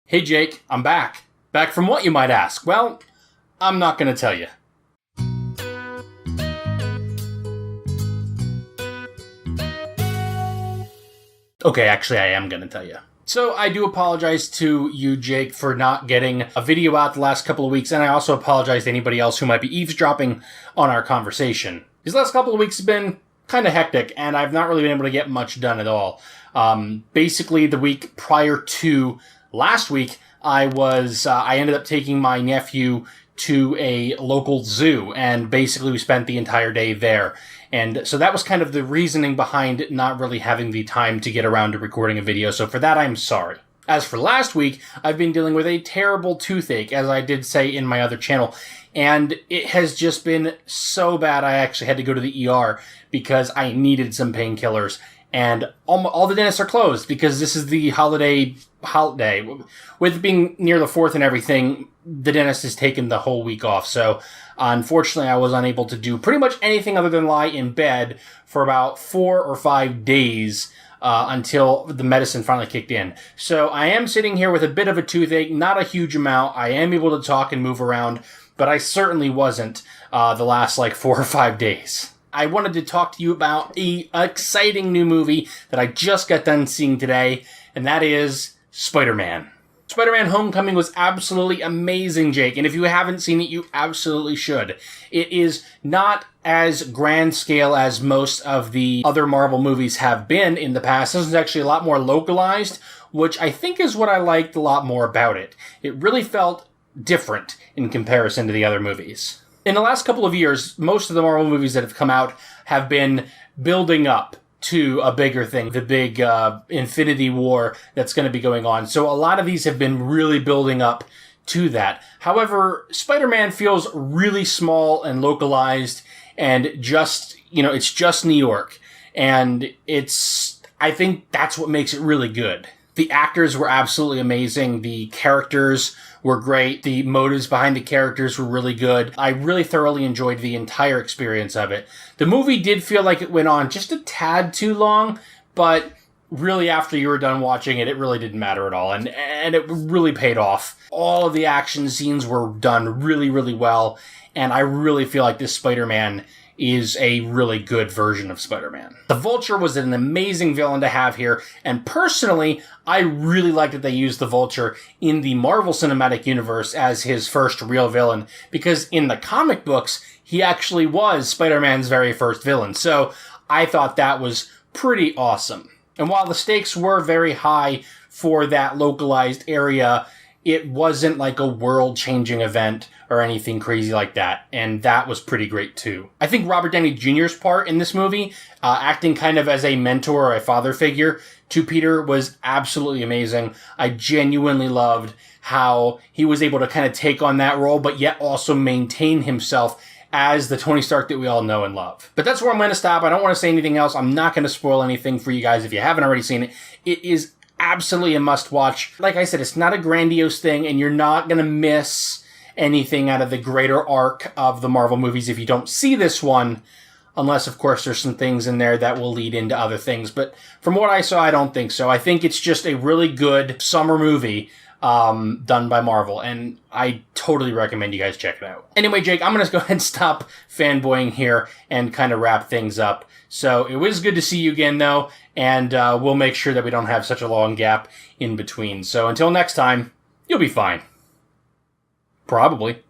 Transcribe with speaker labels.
Speaker 1: Hey Jake, I'm back. Back from what, you might ask? Well, I'm not going to tell you. Okay, actually I am going to tell you. So I do apologize to you, Jake, for not getting a video out the last couple of weeks, and I also apologize to anybody else who might be eavesdropping on our conversation. These last couple of weeks have been kind of hectic, and I've not really been able to get much done at all. Basically, the week prior to last week, I ended up taking my nephew to a local zoo, and basically we spent the entire day there. And so that was kind of the reasoning behind not really having the time to get around to recording a video, so for that I'm sorry. As for last week, I've been dealing with a terrible toothache, as I did say in my other channel, and it has just been so bad I actually had to go to the ER because I needed some painkillers. And all the dentists are closed because this is the holiday. With being near the 4th and everything, the dentist has taken the whole week off. So, unfortunately, I was unable to do pretty much anything other than lie in bed for about 4 or 5 days until the medicine finally kicked in. So, I am sitting here with a bit of a toothache, not a huge amount. I am able to talk and move around, but I certainly wasn't the last 4 or 5 days. I wanted to talk to you about an exciting new movie that I just got done seeing today, and that is SpiderMan. SpiderMan Homecoming was absolutely amazing, Jake, and if you haven't seen it, you absolutely should. It is not as grand scale as most of the other Marvel movies have been in the past. This is actually a lot more localized, which I think is what I liked a lot more about it. It really felt different in comparison to the other movies. In the last couple of years, most of the Marvel movies that have come out have been building up to a bigger thing, the big Infinity War that's going to be going on. So a lot of these have been really building up to that. However, Spider-Man feels really small and localized and just, it's just New York. And I think that's what makes it really good. The actors were absolutely amazing. The characters were great. The motives behind the characters were really good. I really thoroughly enjoyed the entire experience of it. The movie did feel like it went on just a tad too long, but really after you were done watching it, it really didn't matter at all. And it really paid off. All of the action scenes were done really, really well. And I really feel like this Spider-Man is a really good version of Spider-Man. The Vulture was an amazing villain to have here, and personally, I really like that they used the Vulture in the Marvel Cinematic Universe as his first real villain, because in the comic books, he actually was Spider-Man's very first villain, so I thought that was pretty awesome. And while the stakes were very high for that localized area, it wasn't like a world-changing event or anything crazy like that, and that was pretty great too. I think Robert Downey Jr.'s part in this movie, acting kind of as a mentor or a father figure to Peter, was absolutely amazing. I genuinely loved how he was able to kind of take on that role, but yet also maintain himself as the Tony Stark that we all know and love. But that's where I'm going to stop. I don't want to say anything else. I'm not going to spoil anything for you guys if you haven't already seen it. It is absolutely a must-watch. Like I said, it's not a grandiose thing, and you're not going to miss anything out of the greater arc of the Marvel movies if you don't see this one, unless, of course, there's some things in there that will lead into other things. But from what I saw, I don't think so. I think it's just a really good summer movie done by Marvel, and I totally recommend you guys check it out. Anyway, Jake, I'm going to go ahead and stop fanboying here and kind of wrap things up. So it was good to see you again, though, and we'll make sure that we don't have such a long gap in between. So until next time, you'll be fine. Probably.